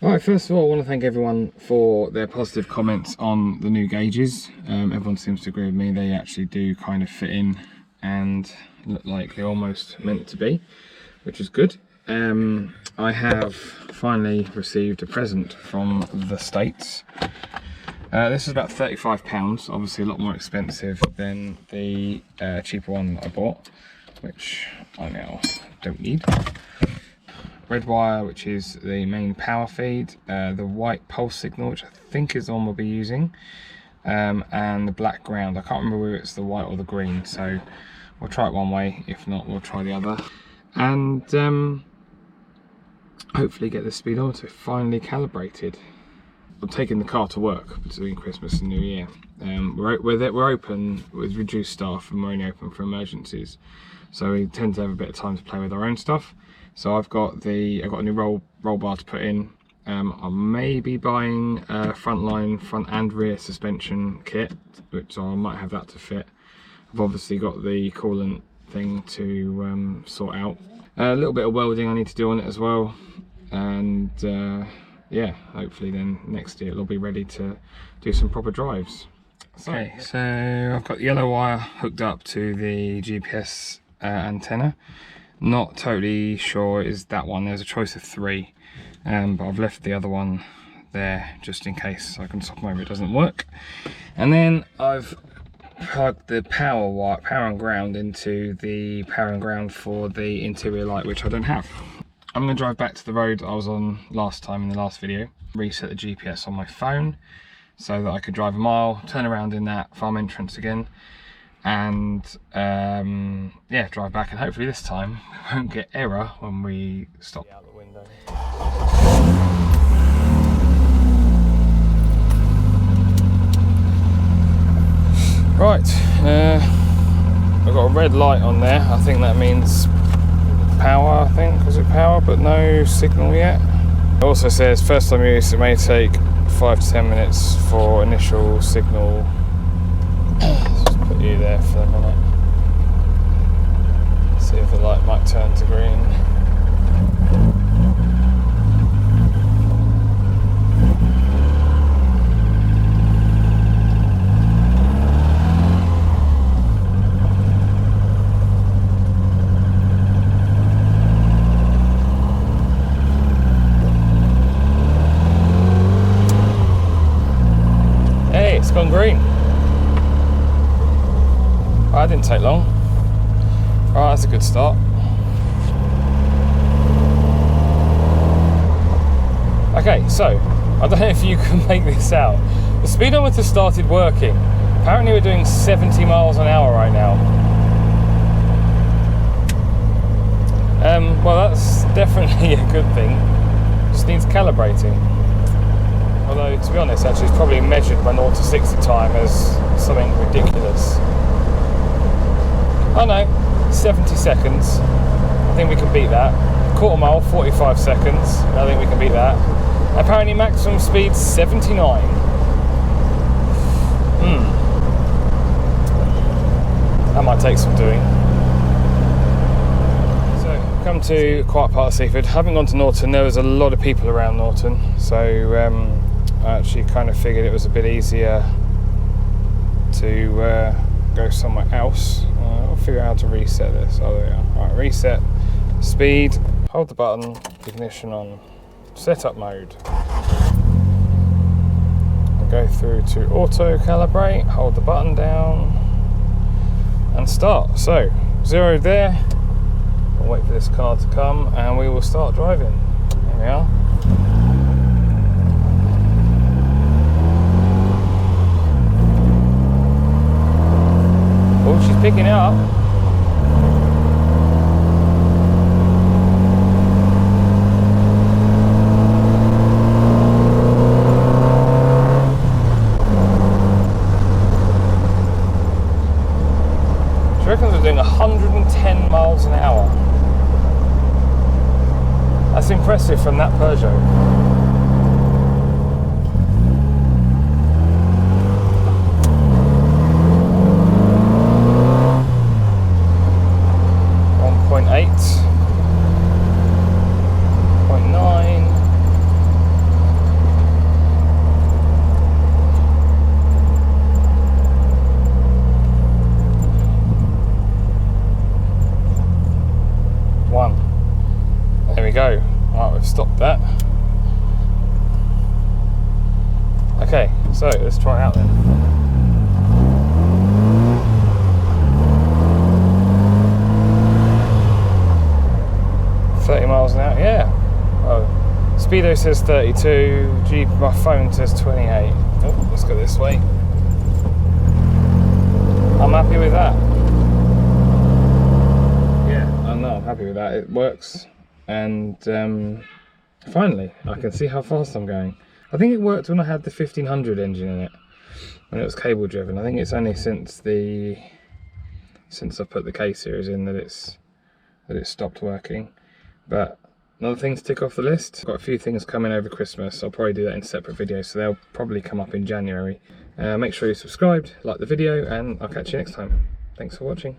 Alright, first of all, I want to thank everyone for their positive comments on the new gauges. Everyone seems to agree with me. They actually do kind of fit in and look like they're almost meant to be, which is good. I have finally received a present from the States. This is about £35, obviously a lot more expensive than the cheaper one that I bought, which I now don't need. Red wire, which is the main power feed, the white pulse signal, which I think is the one we'll be using, and the black ground. I can't remember whether it's the white or the green, so we'll try it one way, if not we'll try the other. And hopefully get the speedometer finally calibrated. I'm taking the car to work between Christmas and New Year. We're open with reduced staff and we're only open for emergencies, so we tend to have a bit of time to play with our own stuff. So I've got a new roll bar to put in. I may be buying a front and rear suspension kit, which I might have that to fit. I've obviously got the coolant thing to sort out. A little bit of welding I need to do on it as well, and yeah, hopefully then next year it'll be ready to do some proper drives. Okay, so I've got the yellow wire hooked up to the GPS antenna. Not totally sure it is that one. There's a choice of 3, but I've left the other one there just in case I can swap them over, it doesn't work. And then I've plugged the power and ground into the power and ground for the interior light, which I don't have. I'm going to drive back to the road I was on last time in the last video, reset the GPS on my phone so that I could drive a mile, turn around in that farm entrance again, and yeah, drive back, and hopefully this time we won't get error when we stop out the window. Right, I've got a red light on there. I think that means power, was it power, but no signal yet. It also says first time use, it may take 5 to 10 minutes for initial signal. Just put you there for a minute. See if the light might turn to green. Hey, it's gone green. That didn't take long. Alright, that's a good start. Okay, so I don't know if you can make this out. The speedometer started working. Apparently we're doing 70 miles an hour right now. Well, that's definitely a good thing. Just needs calibrating. Although, to be honest, actually it's probably measured my 0 to 60 time as something ridiculous. Oh no, 70 seconds. I think we can beat that. Quarter mile, 45 seconds. I think we can beat that. Apparently maximum speed 79. That might take some doing. So, come to quiet part of Seaford. Having gone to Norton, there was a lot of people around Norton, so I actually kind of figured it was a bit easier to go somewhere else. I'll figure out how to reset this. Oh, there we are. Right, reset, speed, hold the button, ignition on, setup mode. I'll go through to auto calibrate, hold the button down, and start. So, 0 there. I'll wait for this car to come and we will start driving. There we are. Oh, she's picking it up. She reckons we're doing 110 miles an hour. That's impressive from that Peugeot. Okay, so let's try it out then. Miles an hour, yeah. Oh, Speedo says 32, my phone says 28. Oh, let's go this way. I'm happy with that. Yeah, I'm happy with that. It works, and finally, I can see how fast I'm going. I think it worked when I had the 1500 engine in it, when it was cable driven. I think it's only since I put the K series in that it's stopped working. But another thing to tick off the list, I've got a few things coming over Christmas. I'll probably do that in separate videos, so they'll probably come up in January. Make sure you're subscribed, like the video, and I'll catch you next time. Thanks for watching.